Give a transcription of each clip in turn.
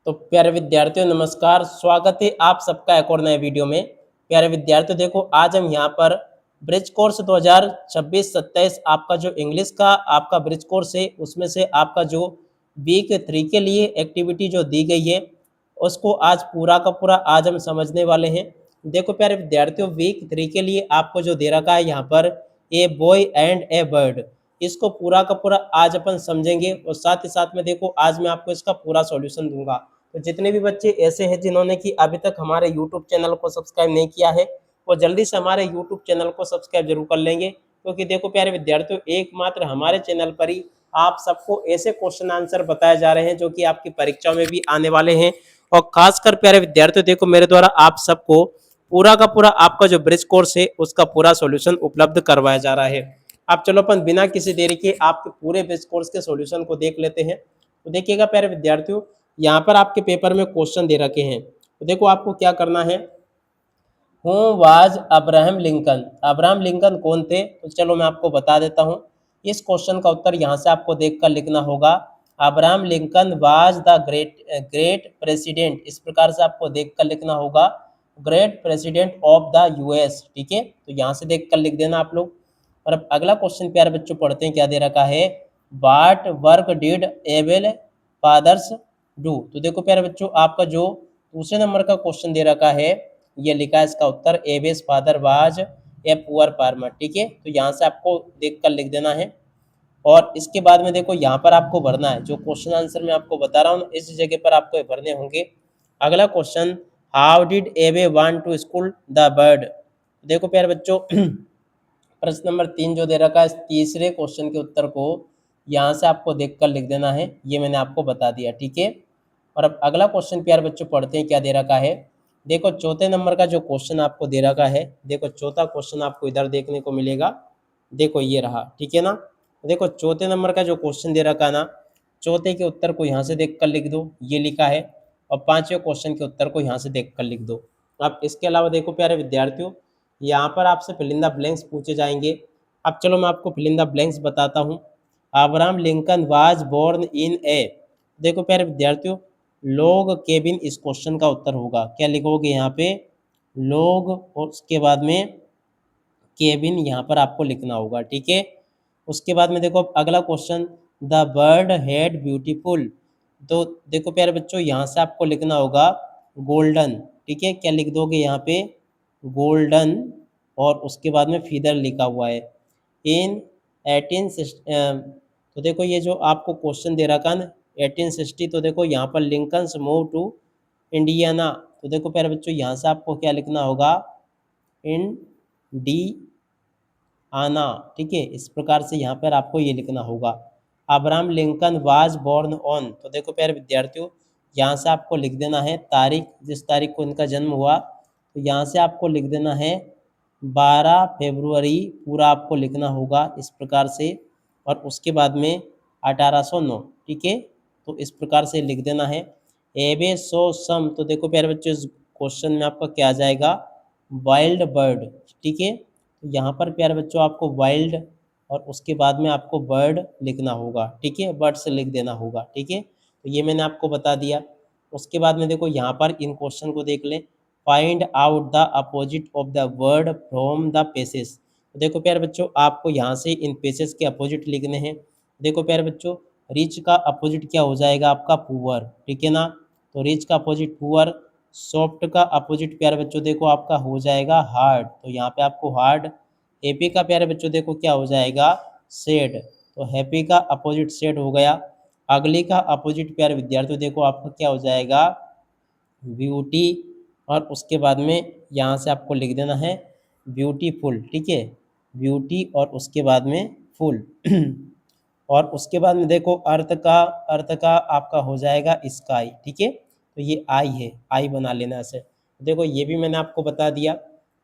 तो प्यारे विद्यार्थियों नमस्कार, स्वागत है आप सबका एक और नए वीडियो में। प्यारे विद्यार्थियों देखो, आज हम यहाँ पर ब्रिज कोर्स 2026-27 आपका जो इंग्लिश का आपका ब्रिज कोर्स है उसमें से आपका जो वीक 3 के लिए एक्टिविटी जो दी गई है उसको आज पूरा का पूरा आज हम समझने वाले हैं। देखो प्यारे विद्यार्थियों, वीक 3 के लिए आपको जो दे रखा है यहाँ पर a boy and A bird, इसको पूरा का पूरा आज अपन समझेंगे और साथ ही साथ में देखो आज मैं आपको इसका पूरा सॉल्यूशन दूंगा। तो जितने भी बच्चे ऐसे हैं जिन्होंने कि अभी तक हमारे यूट्यूब चैनल को सब्सक्राइब नहीं किया है वो जल्दी से हमारे यूट्यूब चैनल को सब्सक्राइब जरूर कर लेंगे, क्योंकि देखो प्यारे विद्यार्थियों एकमात्र हमारे चैनल पर ही आप सबको ऐसे क्वेश्चन आंसर बताए जा रहे हैं जो कि आपकी परीक्षा में भी आने वाले हैं। और खासकर प्यारे विद्यार्थियों देखो, मेरे द्वारा आप सबको पूरा का पूरा आपका जो ब्रिज कोर्स है उसका पूरा सॉल्यूशन उपलब्ध करवाया जा रहा है। अब चलो अपन बिना किसी देरी के आपके पूरे ब्रिज कोर्स के सॉल्यूशन को देख लेते हैं। तो देखिएगा प्यारे विद्यार्थियों, यहाँ पर आपके पेपर में क्वेश्चन दे रखे हैं। तो देखो आपको क्या करना है, who was Abraham Lincoln. Abraham Lincoln कौन थे, तो चलो मैं आपको बता देता हूँ। इस क्वेश्चन का उत्तर यहाँ से आपको देखकर लिखना होगा, Abraham Lincoln was the great president. इस प्रकार से आपको देखकर लिखना होगा, great president of the US. ठीक है, तो यहाँ से देखकर लिख देना आप लोग। और अब अगला क्वेश्चन प्यारे बच्चों पढ़ते हैं, क्या दे रखा है, what work did Abe fathers do. तो देखो प्यारे बच्चों, आपका जो दूसरे नंबर का क्वेश्चन दे रखा है ये लिखा है इसका उत्तर, Abe's father was a poor farmer. ठीक है, तो यहाँ से आपको देखकर लिख देना है। और इसके बाद में देखो यहाँ पर आपको भरना है जो क्वेश्चन आंसर मैं आपको बता रहा हूँ, इस जगह पर आपको भरने होंगे। अगला question, how did Abe want to school the bird. देखो प्यारे बच्चों प्रश्न नंबर 3 जो दे रखा है, तीसरे क्वेश्चन के उत्तर को यहाँ से आपको देखकर लिख देना है, ये मैंने आपको बता दिया। ठीक है, और अब अगला क्वेश्चन प्यारे बच्चों पढ़ते हैं, क्या दे रखा है। देखो चौथे नंबर का जो क्वेश्चन आपको दे रखा है, देखो चौथा क्वेश्चन आपको इधर देखने को मिलेगा। देखो ये रहा, ठीक है ना। देखो चौथे नंबर का जो क्वेश्चन दे रखा है ना, चौथे के उत्तर को यहाँ से देखकर लिख दो, ये लिखा है। और पांचवें क्वेश्चन के उत्तर को यहाँ से देखकर लिख दो। अब इसके अलावा देखो प्यारे विद्यार्थियों, यहाँ पर आपसे फिल इन द ब्लैंक्स पूछे जाएंगे। अब चलो मैं आपको फिल इन द ब्लैंक्स बताता हूँ। Abraham Lincoln was born in a, देखो प्यारे विद्यार्थियों, लॉग केबिन इस क्वेश्चन का उत्तर होगा। क्या लिखोगे यहाँ पे, लॉग और उसके बाद में केबिन यहाँ पर आपको लिखना होगा। ठीक है, उसके बाद में देखो अगला question, the bird head beautiful. तो देखो प्यारे बच्चों, यहाँ से आपको लिखना होगा गोल्डन। ठीक है, क्या लिख दोगे यहाँ पे, गोल्डन, और उसके बाद में फीदर लिखा हुआ है। इन 18 तो देखो ये जो आपको क्वेश्चन दे रखा है ना 1860, तो देखो यहाँ पर लिंकन्स मूव टू इंडियाना। तो देखो प्यारे बच्चों, यहाँ से आपको क्या लिखना होगा, इंडी आना। ठीक है, इस प्रकार से यहाँ पर आपको ये लिखना होगा। Abraham Lincoln was born on, तो देखो प्यारे विद्यार्थियों, यहाँ से आपको लिख देना है तारीख, जिस तारीख को इनका जन्म हुआ। तो यहाँ से आपको लिख देना है 12 फरवरी, पूरा आपको लिखना होगा इस प्रकार से। और उसके बाद में 1809। ठीक है, तो इस प्रकार से लिख देना है। एबे सो सम, तो देखो प्यारे बच्चों, इस क्वेश्चन में आपका क्या आ जाएगा, वाइल्ड बर्ड। ठीक है, तो यहाँ पर प्यारे बच्चों आपको वाइल्ड और उसके बाद में आपको बर्ड लिखना होगा। ठीक है, बर्ड से लिख देना होगा। ठीक है, तो ये मैंने आपको बता दिया। उसके बाद में देखो यहाँ पर इन क्वेश्चन को देख लें, find out the opposite of the word from the passage. तो देखो प्यारे बच्चों, आपको यहाँ से इन पेसेस के अपोजिट लिखने हैं। देखो प्यारे बच्चों, रिच का अपोजिट क्या हो जाएगा आपका, पुअर। ठीक है ना, तो रिच का अपोजिट पुअर। सॉफ्ट का अपोजिट प्यारे बच्चों देखो आपका हो जाएगा हार्ड, तो यहाँ पे आपको हार्ड। हैप्पी का प्यारे बच्चों देखो क्या हो जाएगा, सैड, तो हैप्पी का अपोजिट सैड हो गया। अगली का अपोजिट प्यारे विद्यार्थियों देखो आपका क्या हो जाएगा, ब्यूटी, और उसके बाद में यहाँ से आपको लिख देना है ब्यूटीफुल। ठीक है, ब्यूटी और उसके बाद में फुल और उसके बाद में देखो अर्थ का आपका हो जाएगा स्काई। ठीक है, तो ये आई है, आई बना लेना से। देखो ये भी मैंने आपको बता दिया।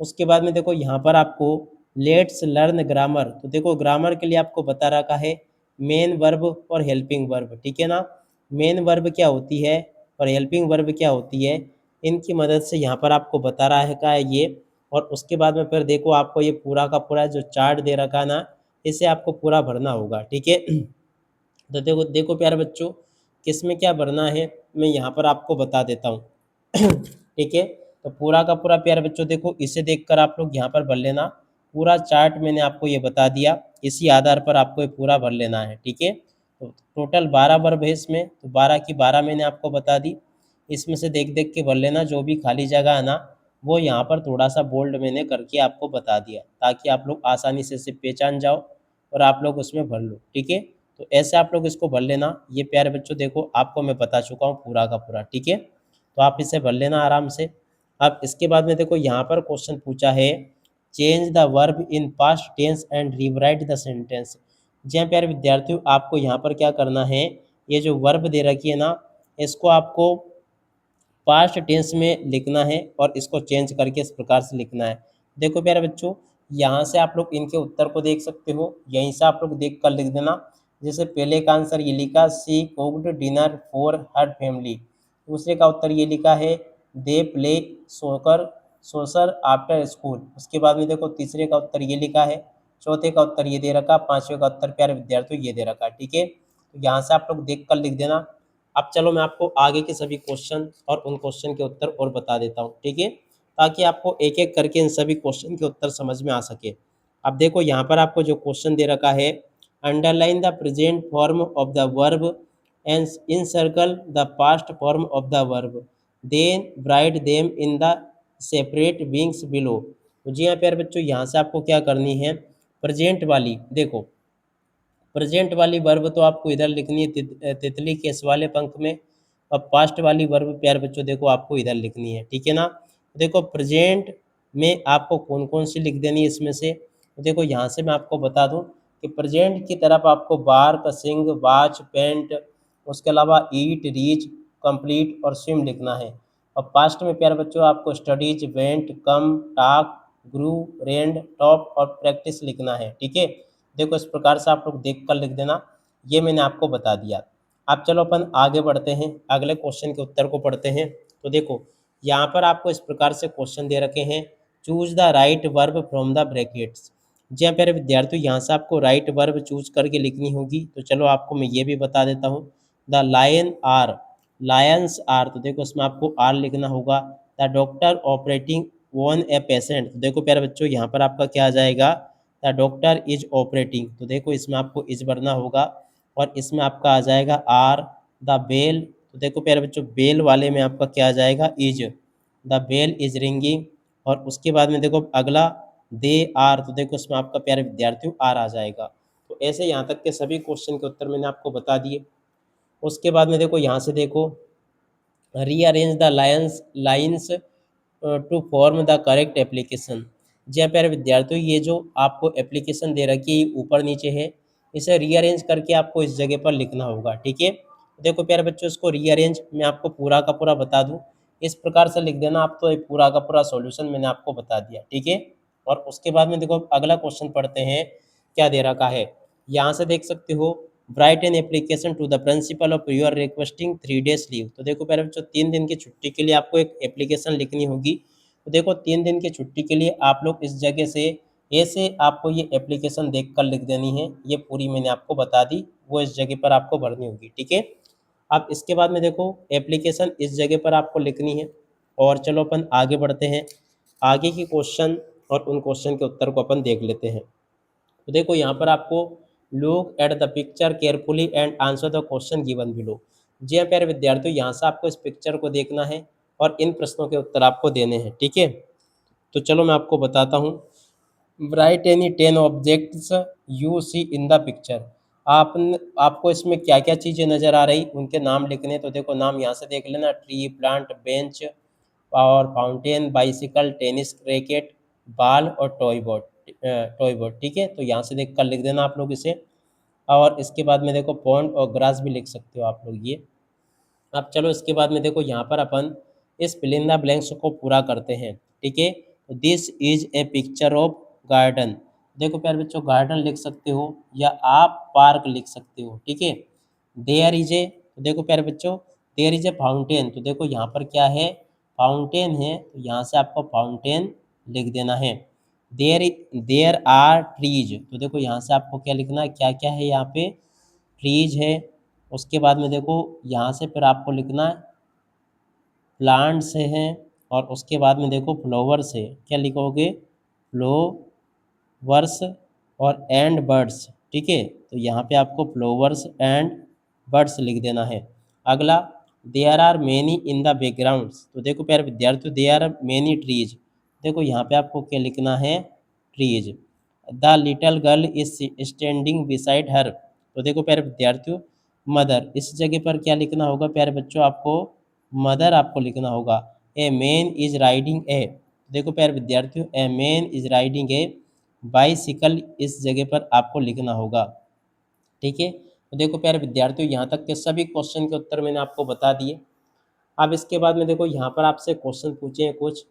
उसके बाद में देखो यहाँ पर आपको लेट्स लर्न ग्रामर, तो देखो ग्रामर के लिए आपको बता रखा है मेन वर्ब और हेल्पिंग वर्ब। ठीक है ना, मेन वर्ब क्या होती है और हेल्पिंग वर्ब क्या होती है, इनकी मदद से यहाँ पर आपको बता रहा है का ये। और उसके बाद में फिर देखो आपको ये पूरा का पूरा जो चार्ट दे रखा है ना, इसे आपको पूरा भरना होगा। ठीक है, तो देखो देखो प्यारे बच्चों, किस में क्या भरना है, मैं यहाँ पर आपको बता देता हूँ। ठीक है, तो पूरा का पूरा प्यारे बच्चों देखो इसे देखकर आप लोग यहाँ पर भर लेना। पूरा चार्ट मैंने आपको ये बता दिया, इसी आधार पर आपको ये पूरा भर लेना है। ठीक है, तो टोटल 12 वर्ब है इसमें, तो 12 की 12 मैंने आपको बता दी। इसमें से देख देख के भर लेना, जो भी खाली जगह है ना वो यहाँ पर थोड़ा सा बोल्ड मैंने करके आपको बता दिया, ताकि आप लोग आसानी से इसे पहचान जाओ और आप लोग उसमें भर लो। ठीक है, तो ऐसे आप लोग इसको भर लेना। ये प्यारे बच्चों देखो आपको मैं बता चुका हूँ पूरा का पूरा। ठीक है, तो आप इसे भर लेना आराम से। अब इसके बाद में देखो यहाँ पर क्वेश्चन पूछा है, change the verb in past tense and rewrite the sentence. जी हाँ प्यारे विद्यार्थियों, आपको यहाँ पर क्या करना है, ये जो वर्ब दे रखी है ना, इसको आपको पास्ट टेंस में लिखना है और इसको चेंज करके इस प्रकार से लिखना है। देखो प्यारे बच्चों, यहाँ से आप लोग इनके उत्तर को देख सकते हो, यहीं से आप लोग देख कर लिख देना। जैसे पहले का आंसर ये लिखा, she cooked dinner for her family. दूसरे का उत्तर ये लिखा है, दे प्ले सोकर सोसर आफ्टर स्कूल। उसके बाद में देखो तीसरे का उत्तर ये लिखा है, चौथे का उत्तर ये दे रखा, पांचवें का उत्तर प्यारे विद्यार्थियों ये दे रखा। ठीक है, तो यहाँ से आप लोग देख कर लिख देना। अब चलो मैं आपको आगे के सभी क्वेश्चन और उन क्वेश्चन के उत्तर और बता देता हूँ। ठीक है, ताकि आपको एक एक करके इन सभी क्वेश्चन के उत्तर समझ में आ सके। अब देखो यहाँ पर आपको जो क्वेश्चन दे रखा है, underline the present form of the verb and encircle the past form of the verb, then write them in the separate wings below. तो जी हाँ प्यारे बच्चों, यहाँ से आपको क्या करनी है, प्रेजेंट वाली देखो, प्रेजेंट वाली वर्ब तो आपको इधर लिखनी है तितली के इस वाले पंख में, और पास्ट वाली वर्ब प्यारे बच्चों देखो आपको इधर लिखनी है। ठीक है ना, देखो प्रेजेंट में आपको कौन कौन सी लिख देनी है इसमें से, तो देखो यहाँ से मैं आपको बता दूं कि प्रेजेंट की तरफ आपको बार्क सिंग वाच पेंट, उसके अलावा ईट रीच कंप्लीट और स्विम लिखना है। और पास्ट में प्यारे बच्चों आपको स्टडीज वेंट कम टाक ग्रू रेंड टॉप और प्रैक्टिस लिखना है। ठीक है, देखो इस प्रकार से आप लोग देख कर लिख देना, ये मैंने आपको बता दिया। अब चलो अपन आगे बढ़ते हैं, अगले क्वेश्चन के उत्तर को पढ़ते हैं। तो देखो यहाँ पर आपको इस प्रकार से क्वेश्चन दे रखे हैं, choose the right verb from the brackets. जी हाँ प्यारे विद्यार्थियों, यहाँ से आपको राइट वर्ब चूज करके लिखनी होगी। तो चलो आपको मैं ये भी बता देता हूँ, the lion are, lions are, तो देखो इसमें आपको आर लिखना होगा। The doctor operating on a patient, तो देखो प्यारे बच्चों यहाँ पर आपका क्या आ जाएगा, द डॉक्टर इज ऑपरेटिंग, तो देखो इसमें आपको इज भरना होगा और इसमें आपका आ जाएगा आर। द बेल, तो देखो प्यारे बच्चों बेल वाले में आपका क्या आ जाएगा, is, the bell is ringing. और उसके बाद में देखो अगला दे आर, तो देखो इसमें आपका प्यारे विद्यार्थियों आर आ जाएगा। तो ऐसे यहाँ तक के सभी क्वेश्चन के उत्तर मैंने आपको बता दिए। उसके बाद में देखो यहाँ से देखो, rearrange the lines to form the correct application. जी हाँ प्यारे विद्यार्थियों, ये जो आपको एप्लीकेशन दे रखी है ऊपर नीचे है, इसे रीअरेंज करके आपको इस जगह पर लिखना होगा। ठीक है, देखो प्यारे बच्चों इसको रीअरेंज मैं आपको पूरा का पूरा बता दूं, इस प्रकार से लिख देना आप, तो ये पूरा का पूरा सॉल्यूशन मैंने आपको बता दिया। ठीक है, और उसके बाद में देखो अगला क्वेश्चन पढ़ते हैं, क्या दे रखा है, यहाँ से देख सकते हो, write an application to the principal of you are requesting 3 days leave. तो देखो पहले बच्चों 3 दिन की छुट्टी के लिए आपको एक एप्लीकेशन लिखनी होगी। तो देखो 3 दिन की छुट्टी के लिए आप लोग इस जगह से ऐसे आपको ये एप्लीकेशन देख कर लिख देनी है, ये पूरी मैंने आपको बता दी, वो इस जगह पर आपको भरनी होगी। ठीक है, अब इसके बाद में देखो एप्लीकेशन इस जगह पर आपको लिखनी है। और चलो अपन आगे बढ़ते हैं, आगे की क्वेश्चन और उन क्वेश्चन के उत्तर को अपन देख लेते हैं। तो देखो यहाँ पर आपको look at the picture carefully and answer the question given below. जी हाँ प्यारे विद्यार्थियों, यहाँ से आपको इस पिक्चर को देखना है और इन प्रश्नों के उत्तर आपको देने हैं। ठीक है, तो चलो मैं आपको बताता हूँ, write any 10 objects you see in the picture. आप आपको इसमें क्या क्या चीज़ें नज़र आ रही उनके नाम लिखने। तो देखो नाम यहाँ से देख लेना, ट्री प्लांट बेंच और fountain bicycle tennis racket ball और टॉय बोर्ड। ठीक है, तो यहाँ से देख कर लिख देना आप लोग इसे। और इसके बाद में देखो पॉन्ड और ग्रास भी लिख सकते हो आप लोग ये। अब चलो इसके बाद में देखो यहाँ पर अपन इस फिल इन द ब्लैंक्स को पूरा करते हैं। ठीक है, तो this is a picture of garden. देखो प्यारे बच्चों गार्डन लिख सकते हो या आप पार्क लिख सकते हो। ठीक है, देयर इज ए, तो देखो प्यारे बच्चों देयर इज ए फाउंटेन, तो देखो यहाँ पर क्या है, फाउंटेन है, तो यहाँ से आपको फाउंटेन लिख देना है। देयर आर ट्रीज, तो देखो यहाँ से आपको क्या लिखना है, क्या क्या है यहाँ पे, ट्रीज है, उसके बाद में देखो यहाँ से फिर आपको लिखना है प्लांट से है, और उसके बाद में देखो फ्लावर से, क्या लिखोगे, फ्लोवर्स और एंड बर्ड्स, ठीक है। तो यहाँ पे आपको फ्लावर्स एंड बर्ड्स लिख देना है। अगला, there are many in the backgrounds, तो देखो प्यारे विद्यार्थियों देयर आर मैनी ट्रीज, देखो यहाँ पे आपको क्या लिखना है, trees. The little girl is standing beside her, तो देखो प्यारे विद्यार्थियों मदर, इस जगह पर क्या लिखना होगा प्यारे बच्चों, आपको मदर आपको लिखना होगा। ए मैन इज राइडिंग ए, देखो प्यारे विद्यार्थियों a man is riding A bicycle, इस जगह पर आपको लिखना होगा, ठीक है। तो देखो प्यारे विद्यार्थियों यहाँ तक के सभी क्वेश्चन के उत्तर मैंने आपको बता दिए। अब इसके बाद में देखो यहाँ पर आपसे क्वेश्चन पूछे हैं कुछ।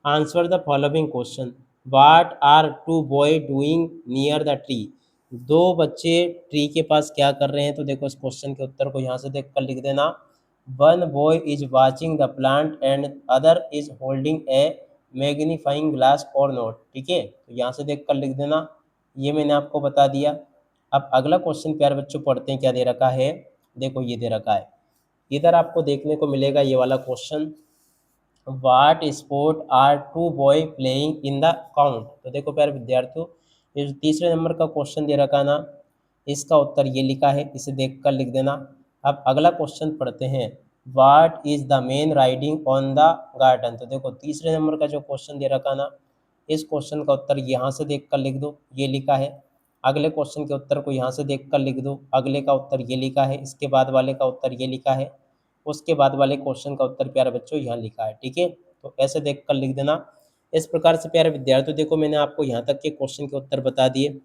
Answer the following question, what are two boy doing near the tree, दो बच्चे ट्री के पास क्या कर रहे हैं, तो देखो इस क्वेश्चन के उत्तर को यहाँ से देख कर लिख देना। One boy is watching the plant and other is holding A magnifying glass और नोट, ठीक है। तो यहाँ से देख कर लिख देना, ये मैंने आपको बता दिया। अब अगला क्वेश्चन प्यारे बच्चों पढ़ते हैं क्या दे रखा है, देखो ये दे रखा है, इधर आपको देखने को मिलेगा ये वाला question, what sport are two boy playing in the court, तो देखो प्यारे विद्यार्थियों ये जो तीसरे नंबर का क्वेश्चन दे रखा ना, इसका उत्तर ये लिखा है, इसे देख कर लिख देना। अब अगला क्वेश्चन पढ़ते हैं, what is the main riding on the garden, तो देखो तीसरे नंबर का जो क्वेश्चन दे रखा ना, इस क्वेश्चन का उत्तर यहाँ से देख कर लिख दो, ये लिखा है। अगले क्वेश्चन के उत्तर को यहाँ से देख कर लिख दो, अगले का उत्तर ये लिखा है, इसके बाद वाले का उत्तर ये लिखा है, उसके बाद वाले क्वेश्चन का उत्तर प्यारे बच्चों यहाँ लिखा है, ठीक है। तो ऐसे देख कर लिख देना। इस प्रकार से प्यारे विद्यार्थियों देखो मैंने आपको यहाँ तक के क्वेश्चन के उत्तर बता दिए।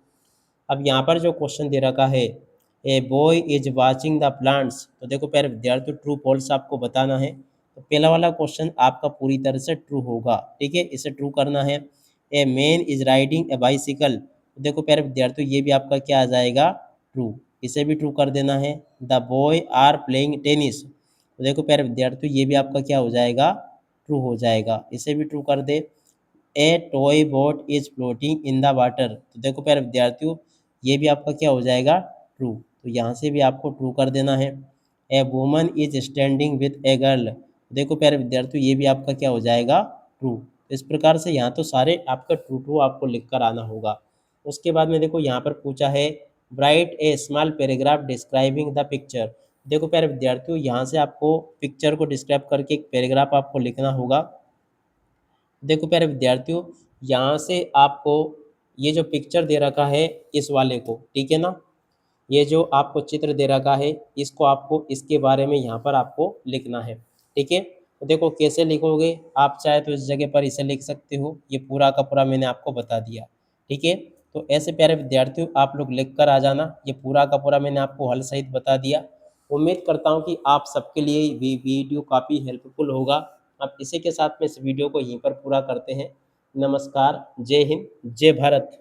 अब यहाँ पर जो क्वेश्चन दे रखा है, a boy is watching the plants, तो देखो प्यारे विद्यार्थियों ट्रू फॉल्स आपको बताना है। तो पहला वाला क्वेश्चन आपका पूरी तरह से ट्रू होगा, ठीक है, इसे ट्रू करना है। A man is riding A bicycle, तो देखो प्यारे विद्यार्थियों ये भी आपका क्या आ जाएगा, ट्रू, इसे भी ट्रू कर देना है। The boy are playing tennis, तो देखो प्यारे विद्यार्थियों ये भी आपका क्या हो जाएगा, ट्रू हो जाएगा, इसे भी ट्रू कर दे। A toy boat is floating in the water, तो देखो प्यारे विद्यार्थियों ये भी आपका क्या हो जाएगा, ट्रू, तो यहाँ से भी आपको ट्रू कर देना है। A woman is standing with a girl, देखो प्यारे विद्यार्थियों ये भी आपका क्या हो जाएगा, ट्रू। इस प्रकार से यहाँ तो सारे आपका ट्रू ट्रू आपको लिख कर आना होगा। उसके बाद में देखो यहाँ पर पूछा है, right A small paragraph describing the picture, देखो प्यारे विद्यार्थियों यहाँ से आपको पिक्चर को डिस्क्राइब करके एक पैराग्राफ आपको लिखना होगा। देखो प्यारे विद्यार्थियों यहाँ से आपको ये जो पिक्चर दे रखा है इस वाले को, ठीक है ना, ये जो आपको चित्र दे रखा है इसको आपको इसके बारे में यहाँ पर आपको लिखना है, ठीक है। तो देखो कैसे लिखोगे, आप चाहे तो इस जगह पर इसे लिख सकते हो, ये पूरा का पूरा मैंने आपको बता दिया, ठीक है। तो ऐसे प्यारे विद्यार्थियों आप लोग लिख कर आ जाना, ये पूरा का पूरा मैंने आपको हल सहित बता दिया। उम्मीद करता हूँ कि आप सबके लिए वीडियो काफ़ी हेल्पफुल होगा। अब इसी के साथ में इस वीडियो को यहीं पर पूरा करते हैं। नमस्कार, जय हिंद, जय भारत।